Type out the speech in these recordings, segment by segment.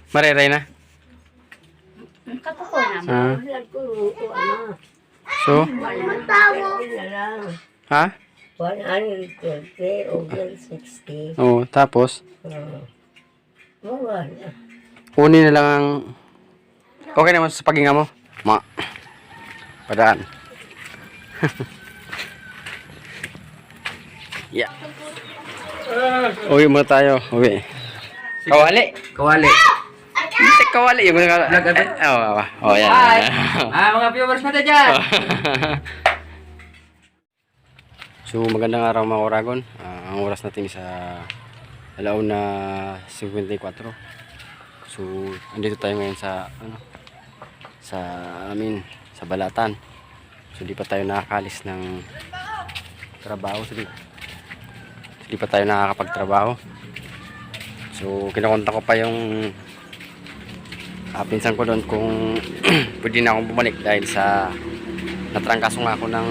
Mareray na. Kapuko na. Ah. So, ha? 120 over 60. Oo, tapos Mura na. kunin na lang ang okay naman sa paghinga mo. Padaan. Yeah. Uwi muna tayo. Uwi. Kawali. Kawali. Hindi kawali. Yung mga... Oh, yan. Mga viewers natin dyan. So, magandang araw mga Oragon. Ang oras natin sa alauna 54. So, andito tayo ngayon sa sa Balatan. So, di pa tayo nakakalis ng trabaho. So, di pa tayo nakakapagtrabaho. So, kinakontak ko pa yung pinsan ko doon kung pwede na akong bumalik dahil sa natrangkaso nga ako ng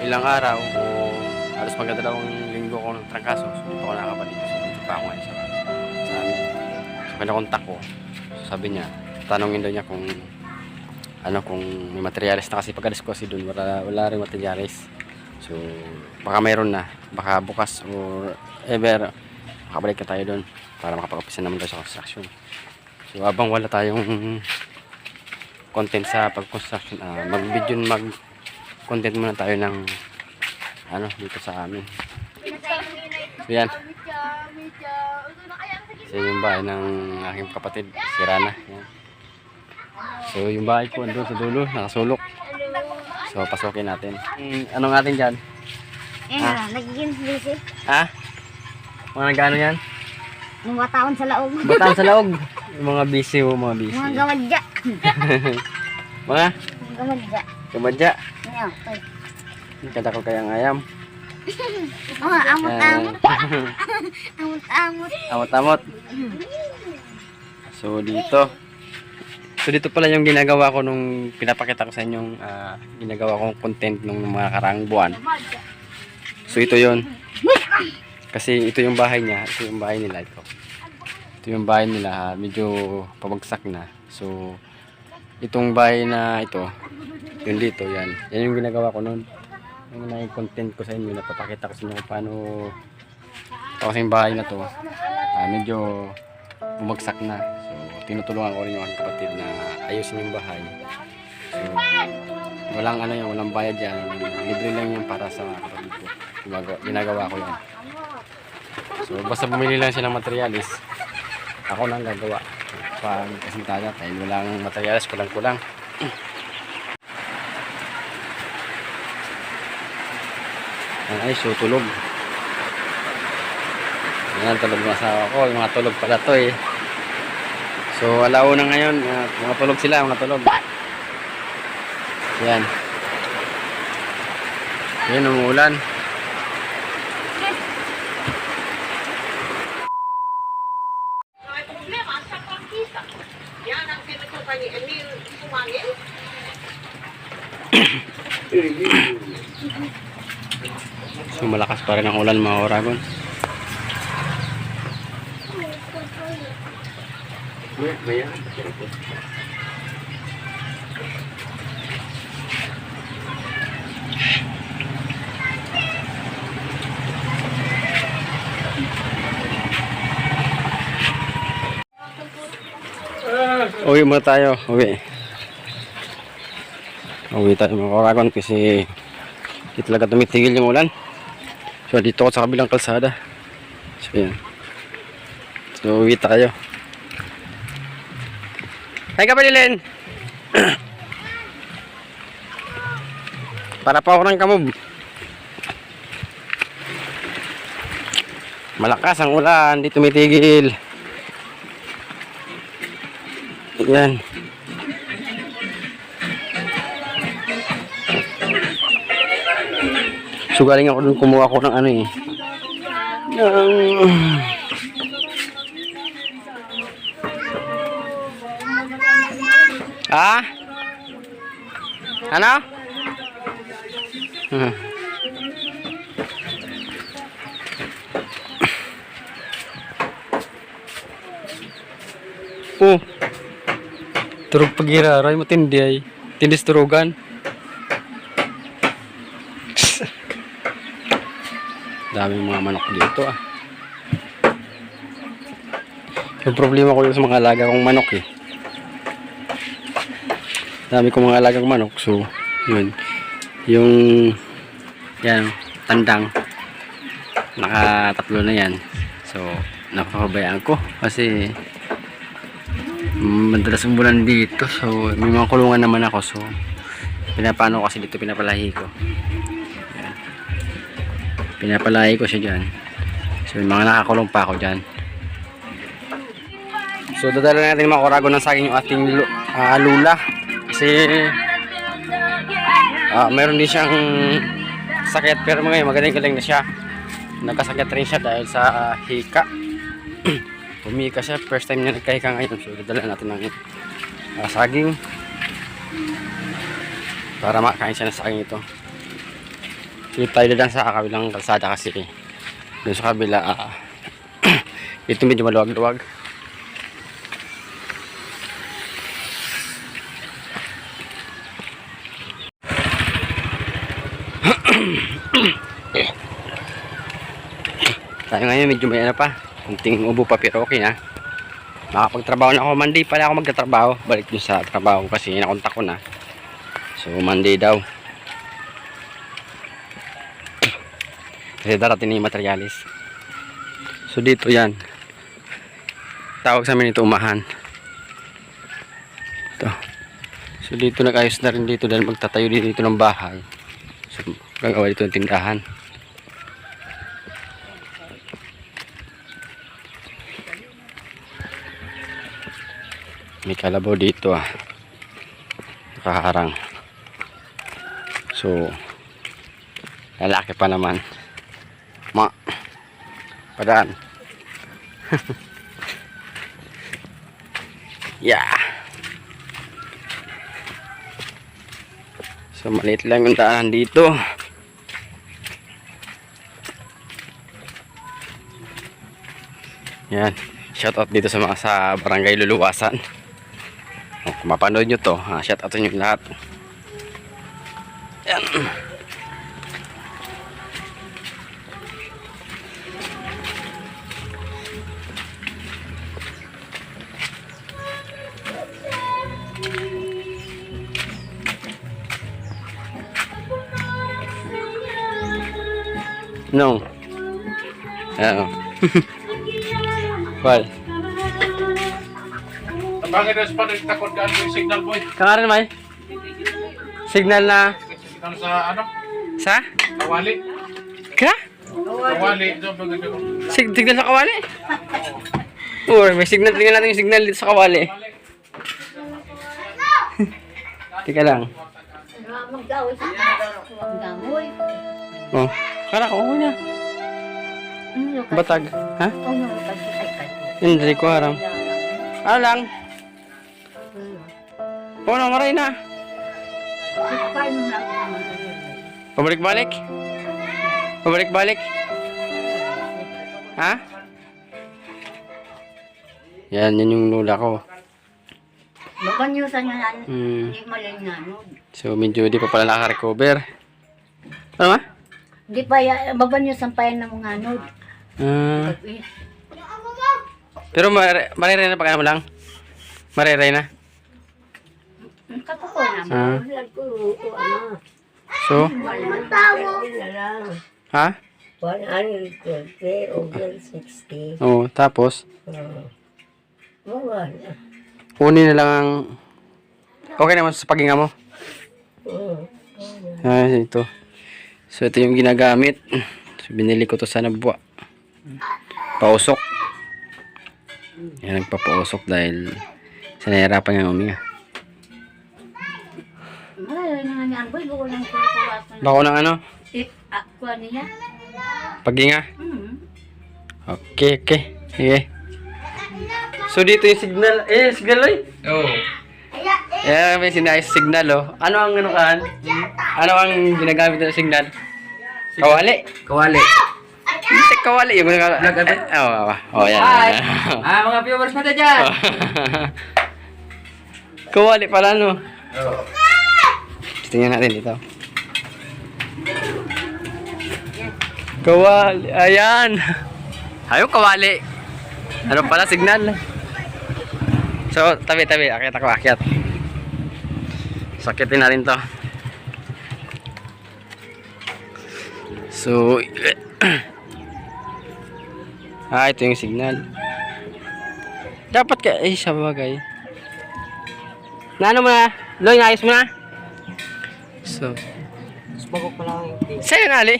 ilang araw o halos magdadalawang linggo ko ng trangkaso. So, hindi pa ako nakakabalik. So, hindi pa ako ngayon sa amin. So, kinakontak ko. So, sabi niya, tanongin daw niya kung kung may materialis na, kasi pagka-alis ko kasi doon wala rin materialis. So, baka mayroon na. Baka bukas or ever makabalik na tayo doon para makapag-upisa naman tayo sa construction. So, habang wala tayong content sa pag-construction, mag-content muna tayo ng dito sa amin. So, yan. So, yung bahay ng aking kapatid, si Rana. Yan. So, yung bahay ko andun sa dulo, nakasulok. So, pasokin natin. Anong atin dyan? Nagiging busy. Ha? Mga nagano yan? Mga taon sa laog. Bataan sa laog. Yung mga busy o mga busy. Mga gamadya. Mga? Gamadya. Kamadya. Ngayon, Kata ko kayang ayam. amot-amot. Amot-amot. Amot-amot. So, dito pala yung ginagawa ko nung pinapakita ko sa inyong ginagawa kong content nung mga karaang buwan. So, ito yon. Kasi ito yung bahay niya. Ito yung bahay nila. Ito yung bahay nila. Medyo pabagsak na. So, itong bahay na ito, yun dito, yan. Yan yung ginagawa ko noon. Yung nai-content ko sa inyo, napapakita ko sa inyo kung paano ito kasing bahay na to. Medyo bumagsak na. So, tinutulungan ko rin yung aking kapatid na ayusin yung bahay. So, walang bayad yan. Libre lang yung para sa kapatid ko. Ginagawa ko yan. So, basta bumili lang siya ng materialis, ako lang gagawa. Pag kasintada, dahil walang materialis, kulang-kulang. Ay, so tulog. Yan, tulog ng asawa ko. Yung mga tulog pala to eh. So, alauna ngayon. Mga tulog sila, mga tulog. Yan. Yan, umuulan. So, malakas pa rin ang ulan mga Oragon. Uwi muna tayo. Uwi tayo mga Oragon kasi hindi talaga tumitigil yung ulan. So, dito ako sa kabilang kalsada. So, yan. So, uwi tayo. Hi, Kapalilin! Para pa ako ng kamob. Malakas ang ulan, hindi tumitigil. Yan. So, galing ako dun, kumuha ko ng ano? Oh. Turog pagira, ray mo tindi ay. Tindis turugan. Daming mga manok dito ah. Yung problema ko yung sa mga alaga kong manok eh. Dami kong mga alagang manok. So, yun. Yung, yan, tandang. Nakatatlo na yan. So, napapabayaan ko. Kasi, madalas umulan dito. So, may mga kulungan naman ako. So, pinapano kasi dito, pinapalahi ko. Yan. Pinapalahi ko siya dyan. So, may mga nakakulong pa ako dyan. So, dadala natin yung mga kurago ng saging yung ating lula. Kasi, meron din siyang sakit. Pero ngayon, magaling-galing na siya. Nagkasakit rin siya dahil sa hika. Humika siya. First time niya nagkahika ngayon. So, dadala natin ng saging. Para makain siya ng saging ito. So, tayo lang sa kabilang kalsada kasi doon sa kabila, ito medyo maluwag-luwag. Tayo ngayon medyo may ano pa, kunting ubo pa pero okay na. Makapagtrabaho na ako. Monday pala ako magtatrabaho. Balik dun sa trabaho kasi nakontak ko na. So Monday daw. Kasi darating na yung materialis. So dito yan. Tawag sa amin ito umahan. Ito. So dito nag-ayos na rin dito dahil magtatayo dito ng bahay. So gagawa dito ng tindahan. May kalabaw dito ah. Nakaharang. So lalaki pa naman. Padaan. Yeah. So maliit lang yung daanan dito. Yan. Shoutout dito sa mga sa barangay Luluwasan. Kung mapanood nyo to, shoutout nyo lahat. Yan. No. Ayan o. Well. Bakit na pa nagtakot ka yung signal boy? Kangaran may? Signal na Signal sa ano? sa? Kawali. Ka? Kawali. Signal sa kawali? Oo, may signal. Tingnan natin yung signal dito sa kawali. Tika lang. Oh, kara ko na. Batag, ha? Hindi ko haram. Ano lang? Oh, maray na. Pabalik-balik? Pabalik-balik? Ha? Yan yung lula ko. Bakanyusan niya hindi malinganod. So, medyo di pa pala naka-recover. Ano ba? Di pa babanyusan pa yan ng mga anod. Pero mariray na pagkano mo lang? Mariray na? Kapuko naman. So? Ha? 120 over 60. Oo, tapos? Wala. Kunin na lang ang... Okay naman sa paghinga mo? Ito. So, ito yung ginagamit. So, binili ko to sa Nabwa. Pausok. Yan, nagpapausok dahil sa nahirapan niya uminga. Ay, nga niya. Boy, buko lang kuwasan. Bako ng ano? Kuha niya. Paghinga? Okay, okay. Sige. So, dito yung signal. Signal oy? Oo. Ayan, may sinayos signal oh. Ano ang ano kan? Ano ang ginagamit ng signal? Kawali. Kawali. Hindi kawali yung yan. Hi! Mga viewers natin dyan! Kawali pala, no? Tingnan natin dito. Kawali, ayan. Ayaw kawali. Ano pala, signal. So, tabi-tabi. Akyat ako, akyat. Sakitin na rin to. So, ito yung signal. Dapat ka, sa bagay. Ano mo na? Loy, naayos mo na? So, Bago pa lang yung sa'yo na, Ali?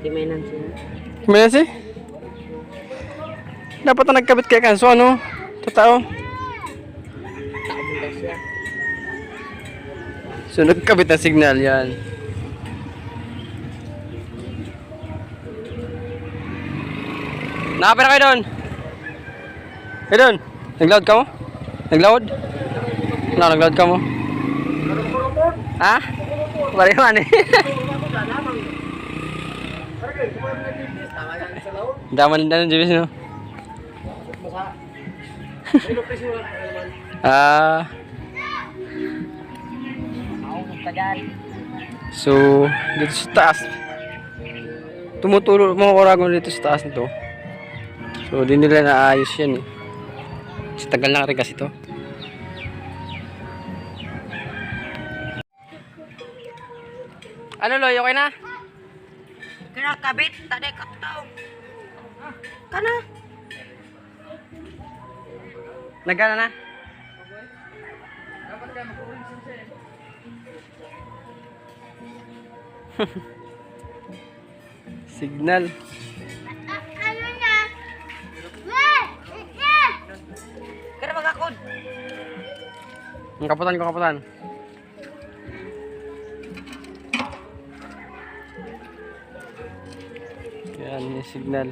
di may nansin. Kumayan dapat na nagkabit kay Kanso, ano? Totoo. Nakapunta siya. So, nagkabit na signal yan. Nakapira kayo doon? Kayo doon? Nag-load ka mo? Nag-load? Wala, nag-load ka mo? Ha? Wala naman eh. Daman na ng Jibis, no? So, dito sa taas. Tumutulog mga oragon dito sa taas nito. So, di nila naayos yan eh. Kasi tagal lang rin kasi to. Ano, Loy? Okay na? Kinakabit, tadi kaktaw. Kana? Nagana na? Signal. Kana magakod. Ang kaputan ko, kaputan. Yan yung signal.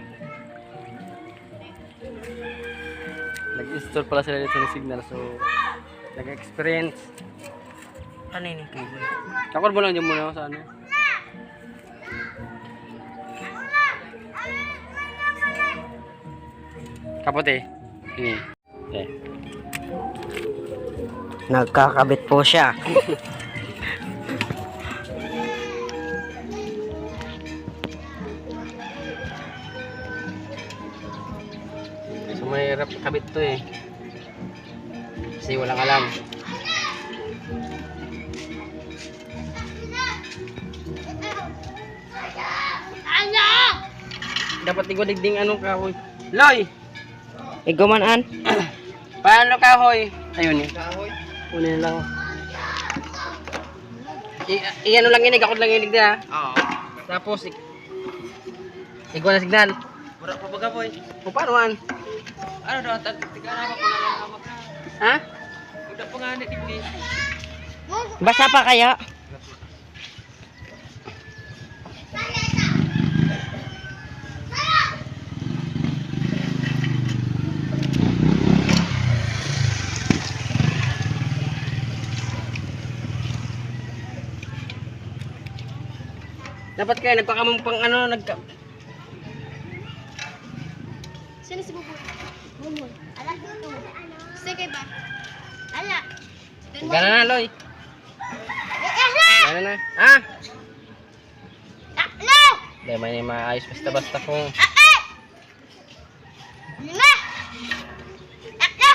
Nag-install pala sila dito ng signal, so nag-experience. Ano ini? Kakor mo lang dyan muna ako sa ano. Kapote. Ini. Okay. Nagkakabit po siya. So mahirap kabit to eh. Kasi walang alam. Dapat igwadigding anong kahoy. Loy! Igumanan. Paano kahoy? Ayun eh. Kunin lang. Iyan lang inig, ako lang inig na. Oo. Tapos, igwa na signal. Mura pa baga boy. O paano man? Ano daw? Tiga na pa pala lang hamak na. Ha? Udah pa nga ni Timni. Basa pa kaya? Dapat kayo nagpakamang pang ano, Sino si Buboy? Buboy. Ala, ito. Sige ba? Ala. Gana na, Loy. Gana na. Ah! Ala! Dahil may maayos basta-basta kung Lima! Ala!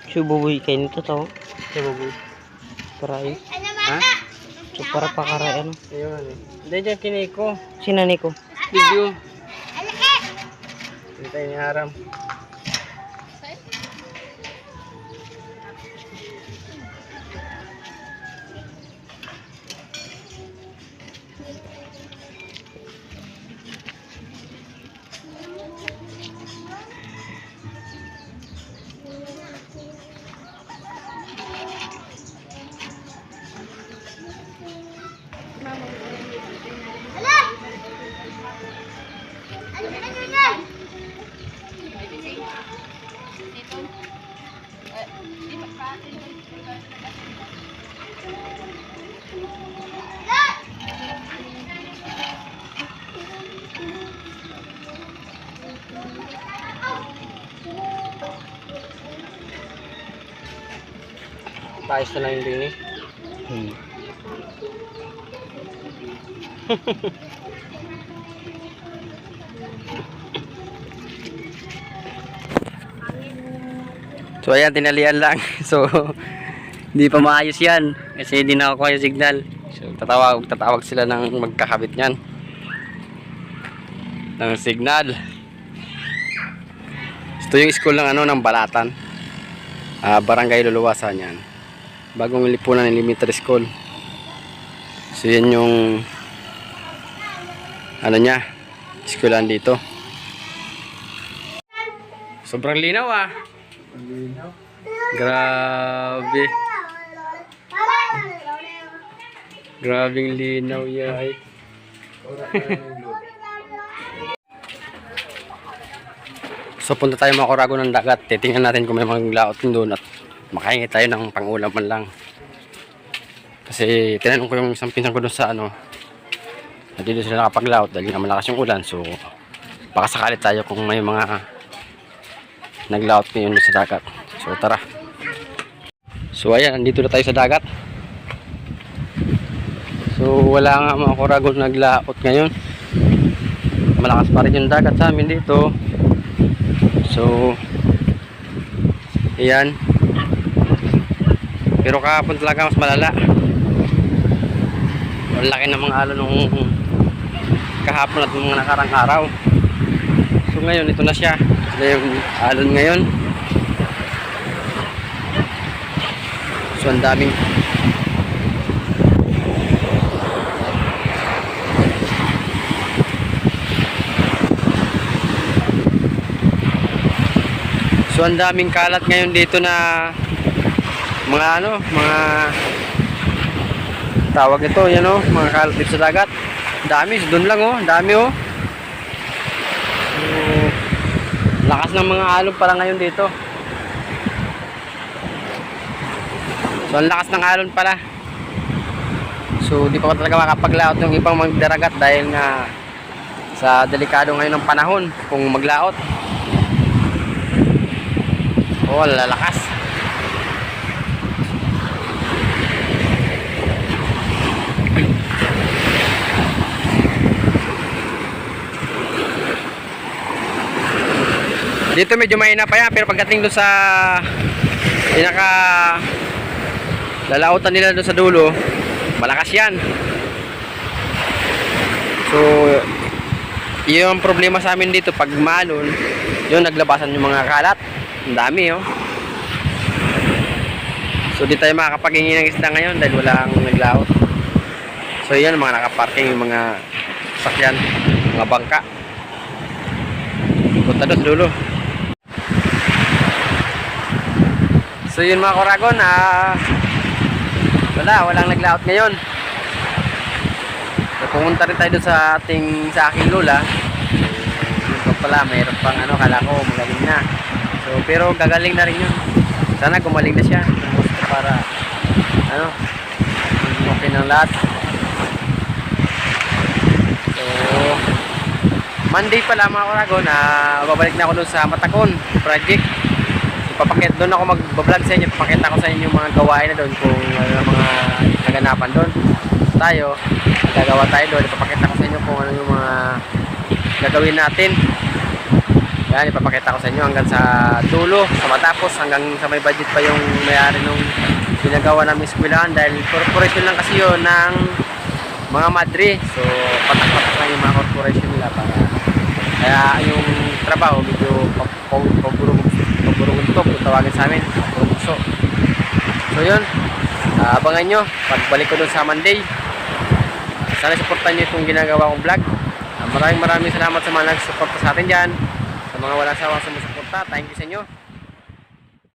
Sububuy kayo nito to. sabuboy. Para ay. Ano Ha? mata? So para pa karay ano. Ayun eh. Hindi dyan kiniko. Sinani ko. Video. Ala eh! Hintay ni Haram. Ala! Ano yan? Ala! Tayo na lang yung rini. So ayan, tinalian lang. So hindi pa maayos yan kasi hindi nakakuha yung signal. So tatawag sila ng magkakabit niyan ng signal. Ito yung school ng ng Balatan. Barangay Luluwasan yan. Bagong lipunan ng elementary school. So yan yung niya, schoolan dito. Sobrang linaw Grabe. Grabing linaw yan. So punta tayo mga Kuragon ng dagat. Titingnan natin kung may mga laot doon at makahingi tayo ng pangulam man lang. Kasi tinanong ko yung isang pinsan ko doon sa dito sila nakapaglaot dahil nga malakas yung ulan. So baka sakali tayo kung may mga naglaot ngayon sa dagat. So tara. So ayan, andito na tayo sa dagat. So wala nga mga Kuragon naglaot ngayon. Malakas pa rin yung dagat sa amin dito. So ayan. Pero kahapon talaga mas malala. Ang laki ng mga alon nung kahapon at mga nakarang araw. So ngayon ito na siya. Ito yung alon ngayon. So ang daming kalat ngayon dito na mga mga tawag ito, yan mga kalat dito sa dagat. Dami, doon lang dami So, lakas ng mga alon pala ngayon dito. So ang lakas ng alon pala. So di pa talaga makapaglaot yung ibang magdaragat dahil nga sa delikado ngayon ng panahon kung maglaot. Lalakas. Dito medyo mahina pa yan, pero pagdating doon sa pinaka lalautan nila doon sa dulo, malakas yan. So yung problema sa amin dito pag maalon, yun naglabasan yung mga kalat. Ang dami So di tayo makakapaghingi ng isda ngayon dahil wala ang naglaot. So yan mga nakaparking yung mga sakyan, mga bangka. Punta doon sa dulo. So yun mga Kuragon, walang naglaot ngayon. So pumunta rin tayo doon sa aking lola. Yun pala, mayroon pang kala ko magaling na. So pero gagaling na rin yun. Sana gumaling na siya para okay ng lahat. So Monday pala mga Kuragon, babalik na ako doon sa Matakon project. Papakita doon ako mag-vlog sa inyo, papakita ko sa inyo mga gawain na doon kung mga naganapan doon. Tayo, gagawa tayo doon, ipapakita ko sa inyo kung ano yung mga gagawin natin. Yan, ipapakita ko sa inyo hanggang sa dulo, sa matapos, hanggang sa may budget pa yung may-ari nung ginagawa namin eskwelahan dahil corporation lang kasi yun ng mga madre. So, patak-patak lang yung mga corporation nila para kaya yung trabaho medyo pagburunguntok kung tawagin sa amin, pagburungso. So yun, abangan nyo pagbalik ko dun sa Monday. Sana supportan nyo itong ginagawa kong vlog. Maraming salamat sa mga nagsuporta sa atin dyan, sa mga walang sawang sumusuporta. Thank you sa inyo.